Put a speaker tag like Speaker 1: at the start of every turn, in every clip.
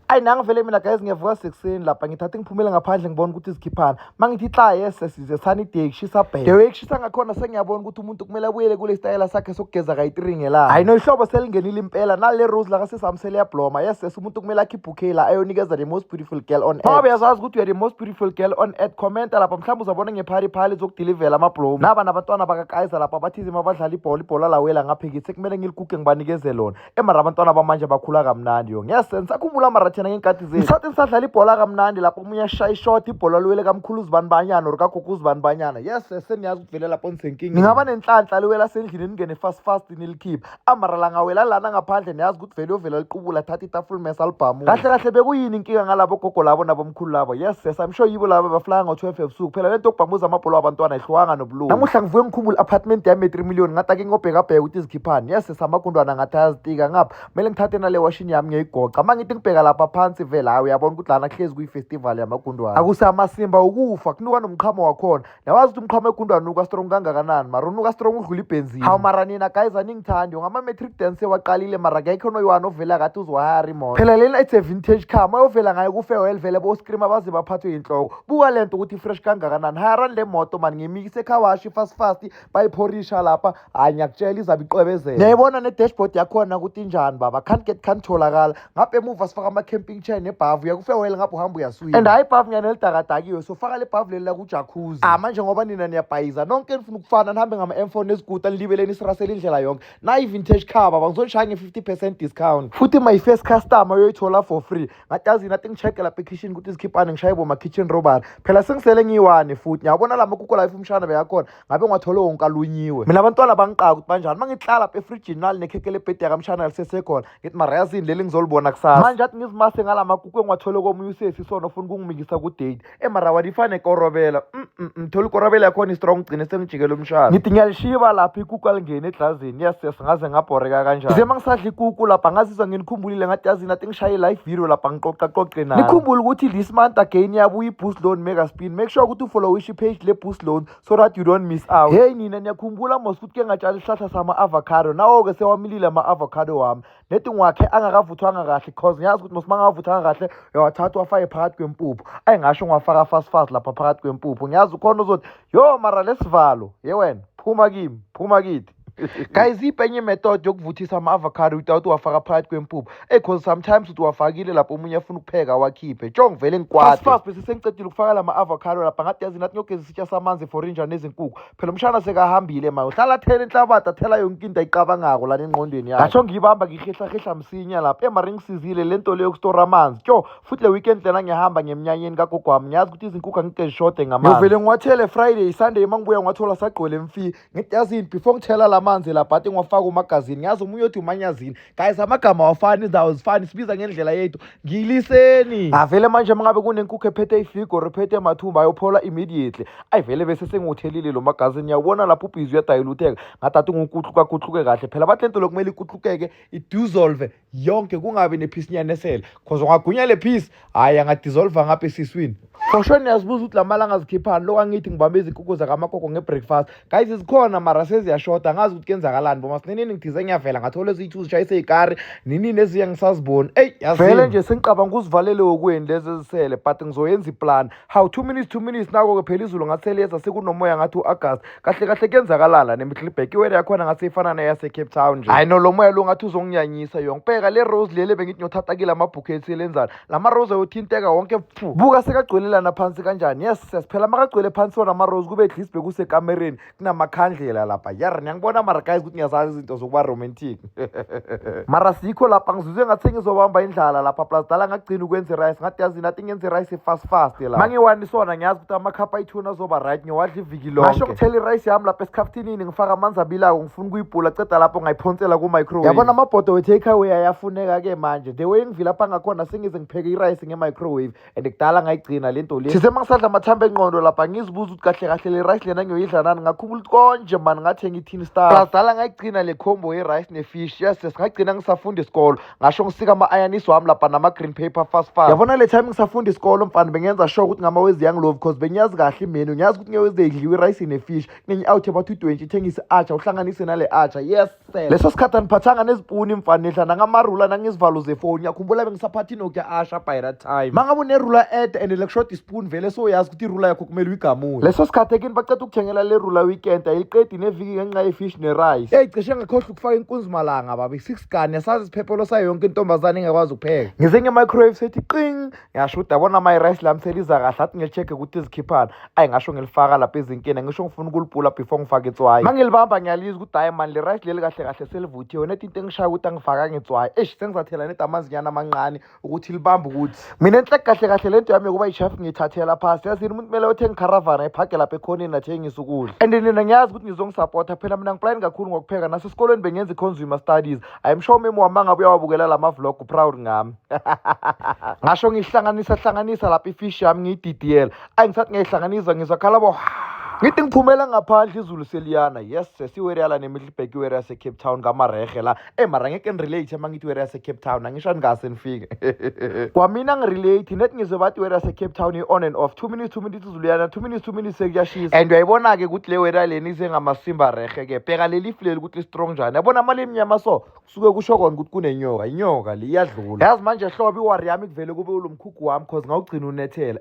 Speaker 1: Ayi nangivele mina guys ngiyavuka sekuseni lapha ngithatha ngiphumele ngaphandle ngibona ukuthi izikhiphana. Mangithi hla yes size sunny day kushisa bheke. The way kushisa ngakhona sengiyabona ukuthi umuntu kumele abuyele kule style sakhe sokugeza kayi-3 ngelanga. Hayi no ihlobo selingenile impela nale rose la kasesamsele yabloma. Yes umuntu kumele akhiphe ukhela ayonikeza the most beautiful girl on earth. Ngoba uyazazi ukuthi you are the most beautiful girl on earth. Commenta lapha mhlawumbe uzabona ngephali zokudeliver amablomu. Naba nabantwana bakakaiza lapha bathize mabadlala ibhola lawela ngapheki sekumele ngilikuke ngibanikeze lona. Emara abantwana bamanje bakhula kamnandi yo. Yes ngisakhumbula mara thina ngenkathi zethu. Ngisathi sisadlala ibhola kamnandi lapho umunye ashaya ishot ibhola lwele kamkhulu uzibanibanyana or kagogo uzibanibanyana. Yes seniyazi ukuvela lapho nisenkingi. Ngingaba nenhlanhla liwela sendlini ningene fast nilikhipha. Amara la ngawela lana ngaphandle niyazi ukuthi vele ovela liqubula thatha itafula mess album. Kahle bekuyini inkinga ngalabo gogo labo nabomkhulu labo. Yes I'm sure yibo labo baflanga ngo-12 ebusuku. Phela lento okubhamuza amabhola abantwana ehlwanga nobulungu. Namuhla ngivuke ngikhumbula apartment yami 3 million ngathi ake ngobheka ukuthi izikhiphani. Yes samagundwana ngathi ayazitika ngapha. Kumele ngithathe nale washini yami ngiyigoqa. Mangithi ngibheka lapha phansi vela hayi uyabona ukuthi lana hlezi kuyi-festival yamagundwana. Akusamasimba ukufa kunuka nomqhamo wakhona. Nawazi ukuthi umqhamo wegundwana unuka strong kangakanani mara unuka strong udlula ibenzini. Hawu mara nina guys aningithandi ngama-matric dance waqalile mara akekho noyiwani ovela kathi uzwahari imoto. Phela lena it's a vintage car mayovela ngayo ku-farewell vele bo-screama baze baphathwe yinhloko. Buka lento ukuthi fresh kangakanani hayarani le moto mani ngimikise ekhawashi fast bayiphorisha lapha hayi ngiyakutshela izabe iqwebezela. Niyayibona ne-dashboard yakhona ukuthi injani baba can't tholakala ngapha emuva sifaka ama-camping chair nebhavu uyaku-farewell ngapha uhamba uyaswima and hayi ibhavu ngiyanelidakadakiwe so faka le bhavu leli lakujacuzzi. Manje ngoba nina niyabhayiza nonke nifuna ukufana nihambe ngama-M4 neziguta nilibeleni isirasele indlela yonke nayi vintage car baba ngizonishaya nge-50% discount futhi my first customer uyoyithola for free ngatazi nathi ngi-check lapha ekitchen ukuthi izikhiphane ngishaye boma-kitchen robot phela sengisele ngiyi-1 futhi ngiyabona la makuko life umshana beyakhona ngabe ngiwathole wonke alunyiwe mina abantwana bangiqaka ukuthi banjani mangihlala lapha efrijini nali nekheke lebhedi yakamshana lisesekhona ngithi mara yazini leli ngizolibona kusasa manje athi ngizimase ngala makuko engiwathole komunye usesi sona ufuna ukungimikisa kudate mara wadifane nekorobela ngithola ikorobela yakhona istrong gcine sengijikele umshana ngithi ngiyalishiba lapha ikuku alingene eglazini yes ngaze ngabhoreka kanjani nje mangisadla ikuku lapha ngazizwa nginikhumbulile ngathi yazini athi ngishaye live video lapha ngiqoqaqoqe nayo nikhumbule ukuthi this month again yabuya i-boost loan mega spin make sure ukuthi ufollowish page le-boost loan so that you don't miss out. Hey nina niyakhumbula mos ukuthi ke ngatshali isihlahla sama-avocado nawo-ke sewamilile ama-avocado wami nethi ngwakhe angakavuthwanga kahle cause ngiyazi ukuthi mos mangavuthwanga kahle uyawathatha wafake phakathi kwempuphu ayingasho ngiwafaka fast lapha phakathi kwempuphu ngiyazi ukhona uzothi yo mara lesivalo ye wena phuma kimi phuma kithi guys ipenye method yokuvuthisa ama-avocado without uwafaka phakathi kwempuphu cause sometimes uthi uwafakile lapho omunye afuna ukupheka wakhiphe ntsho ngivele ngikwade fast bese sengicedile ukufaka la ma-avocado lapha ngathi yazi nathi ngiyogeza isitsha samanzi for injani nezinkukhu phela umshana sekahambile mayo hlala thela inhlabathi athela yonke into ayicabangako lana engqondweni yakhe ngasho ngiyibamba ngihlehlahehla msinya lapha emari ngisizile le nto leyo yokustora amanzi tyo futhi le weekend lena ngiyahamba ngemnyanyeni kagogo wami ngiyazi ukuthi izinkukhu angigezishode ngamanzi ngivele ngiwathele Friday Sunday mangibuya ngiwathola sagcwele mfiki ngithi yazini before ngithela la manzi lapha athi ngiwafaka umagazini ngiyazi umunye othi umanyazini guys amagama awafani izawo zifani sibiza ngendlela yethu ngiliseni vele manje mangabe kunenkukhu ephethe ifigo rephethe emathumba ayophola immediately ayivele bese sengiwuthelile lo magazini yawubona lapho ubhizi uyadayilutheka ngathi ungukutluke kahle phela bathi lento lokumele ikutlukeke idissolve yonke kungabi nephisinyane esele cause ungagunya le piece hayi angadissolve ngapha esiswini for sure niyazibuza ukuthi la malanga azikhiphani lokho angithi ngibambe izinkukhu zakamakoko ngebreakfast guys zikhona mara seziyashoda ngazi ukuthi kenzakalani boma sinini ngithize ngiyavela ngathola ezithu zishayise ikari ninini eziye ngisaziboni vele nje sengicabanga ukuzivalele okweni lezi ezisele but ngizoyenza iplan how 2 minutes nako-ke phela izulu ngaseliyeza sekunomoya ngathi u-August kahle kenzakalala nemidlibhek iwele yakhona ngathi ifana neyase-Cape Town nje hayi no lo moya lo ngathi uzonginyanyisa yongibheka le rose lele bengithi ngiyothathakile amabhukhethi elenzani lama rose ayothinteka wonke buka sekagcwelela phansi kanjani yes siphela makagcwele phansi wona ama-rose kube at least bekusekamereni kunamakhandlela lapha yar ngiyangibona mara guys ukuthi ngiyazazi izinto zokuba romantic mara sikho lapha ngizizwe ngathi ngizobamba indlala lapha plus dala ngagcina ukwenza rice ngathi yazi nathi ngenze rice fast la mangiwanisona ngiyazi ukuthi amakhapha ayithuna azoba right ngiwadla iviki lonke ngasho kuthela irice yami lapha esikhaftinini ngifaka amanzi abilako ngifuna ukuyibhula ceda lapho ngayiphonsela ku-microwave yabona amabhodo we-take away ayafuneka-ke manje the way ngivilapha ngakhona sengize ngipheke irice nge-microwave and kudala ngayigcina le nto thise mangisadla amathambo engqondo lapha ngizibuza ukuthi kahle le rice lena ngiyoyidla nani ngakhumbula ukuthi konje mani ngathenga i-tin star mhlazidala ngayigcina le combo ye-rice ne-fish yes ngagcina ngisafunda isikolo ngasho ngisika ama-ayanisi wami lapha nama-green paper fast yabona le time ngisafunda isikolo mfana bengenza sure ukuthi ngamawezi young because bengiyazi kahle imenu ngiyazi ukuthi ngewezi idliwe i-rice ne-fish nenye out about 220 ithengise i-acha uhlanganise nale acha yes sir leso sikhathi aniphathanga nezipuni mfana nidla nangamarula nangizivalo zefoni ngiyakhumbula bengisaphatha inokia asha by that time mangabe unerula ede and lekushoda ispoon vele soyazi ukuthi irula yakho kumele uyigamule leso sikhathi ekini baceda ukuthengela le rula weekend ayiqedi neviki ngenxa ye-fish ne-rice cishe ngakhohlwa ukufaka inkunzimalanga babi 6 gani yasazi isiphephelo sayo yonke intombazane engakwazi ukupheka ngize nge-microwave sethi qing ngasho ukuthi yabona ama-rice lami seliza kahle athi ngilicheck ukuthi izikhiphana ayi ngasho ngilifaka lapha ezinkeni ngisho ngifuna ukulipula before ngifake itswayi mangilibamba ngiyalizwa ukuthi hayi mani le rice leli kahle kahle selivuthiwe nethi into engishaya ukuthi angifakanga itswayi sengizathela nedi amazinyana amancane ukuthi libambe ukuthi mina enhle kahle kahle lento yami yokuba i-chef ngiyithathela phasi yazini umuntu kumele uthenga ikharavana iphage lapha ekhoneni athengisa ukudla and nina ngiyazi ukuthi ngizongisapota phela mina ngiplayini kakhulu ngokupheka nasesikolweni bengenza i-consumer studies I'm sure memo wami ngabe uyawabukela lama vlog proud ngami ngasho ngihlanganisa lapha ifish yami ngiyi-DDL ngisathi ngiyihlanganisa ngizakhala ngithi ngiphumela ngaphandle izulu seliyana yes sesiweriyala ne-Middelburg iwere yase-Cape Town ngamarehe la mara ngeke nirelate uma ngithi iwere yase-Cape Town angisho ngase nifike kwamina ngirelate nethi ngizwe bathi iwere yase-Cape Town i-on and off 2 minutes izulu yana 2 minutes sekuyashisa and uyayibona-ke ukuthi le were leni izengamasimba rehe-ke bheka leli ifuleli ukuthi li-strong njani yabona mali emnyama so kusuke kusho kona ukuthi kunenyoka inyoka le iyadlula yazi manje hlobo iwari yami kuvele kube ulomkhukhu wami cause ngawugcina unethela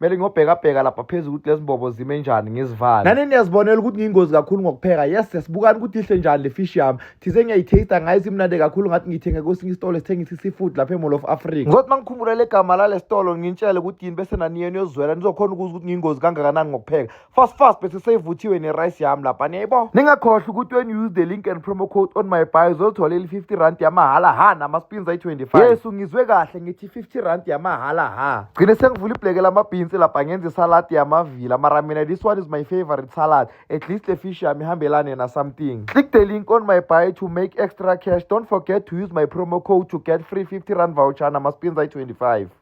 Speaker 1: mele ngiyobheka lapha phezulu ukuthi lezi mbobo zime njani nani niyazibonela ukuthi ngiyingozi kakhulu ngokupheka yes sesibukani ukuthi ihle njani le fish yami thize ngiyayithesta ngayizi imnandi kakhulu ngathi ngiyithenga kwesinye isitolo esithengisa i-seafood lapha e-Mall of Africa ngizothi mangikhumbula le gama lale sitolo ngintshele ukuthi yini bese naniye niyozwela nizokhona ukuzwa ukuthi ngiyingozi kangakanani ngokupheka fast bese seyivuthiwe ne-rice yami lapha niyayibona ningakhohlwa ukuthi when you use the link and promo code on my bio uzothola i-50 yamahala ha nama-spins ayi-25 yes ungizwe kahle ngithi 50 yamahala ha gcine sengivula ibhleke lamabhinsi lapha ngenza isaladi yamavila mara mina this one is my favorite salad at least the fish yami ihambelane na something click the link on my bio to make extra cash don't forget to use my promo code to get free 50 voucher nama-spins ayi-25